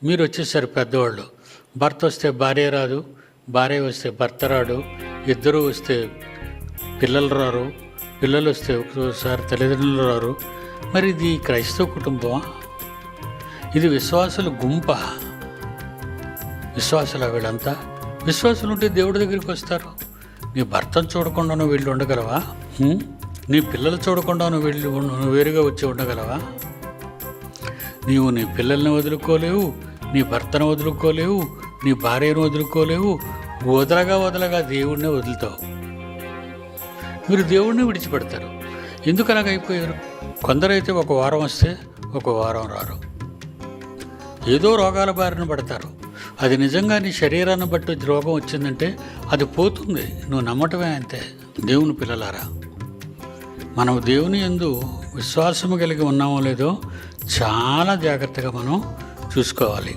మీరు వచ్చేసారు పెద్దవాళ్ళు. భర్త వస్తే భార్య రాదు, భార్య వస్తే భర్త రాడు, ఇద్దరు వస్తే పిల్లలు రారు, పిల్లలు వస్తే ఒక్కోసారి తల్లిదండ్రులు రారు. మరి ఇది క్రైస్తవ కుటుంబమా? ఇది విశ్వాసుల గుంప. విశ్వాసుల వీళ్ళంతా విశ్వాసులు ఉంటే దేవుడి దగ్గరికి వస్తారు. నీ భర్తను చూడకుండా నువ్వు వెళ్ళి ఉండగలవా? నీ పిల్లలు చూడకుండా నువ్వు వేరుగా వచ్చి ఉండగలవా? నీవు నీ పిల్లల్ని వదులుకోలేవు, నీ భర్తను వదులుకోలేవు, నీ భార్యను వదులుకోలేవు. వదలగా దేవుడినే వదులుతావు. మీరు దేవుడిని విడిచిపెడతారు. ఎందుకు అలాగైపోయారు? కొందరైతే ఒక వారం వస్తే ఒక వారం రారు. ఏదో రోగాల బారిన పడతారు. అది నిజంగా నీ శరీరాన్ని బట్టి రోగం వచ్చిందంటే అది పోతుంది. నువ్వు నమ్మటమే అంతే. దేవుని పిల్లలారా, మనం దేవుని యందు విశ్వాసము కలిగి ఉన్నామో లేదో చాలా జాగ్రత్తగా మనం చూసుకోవాలి.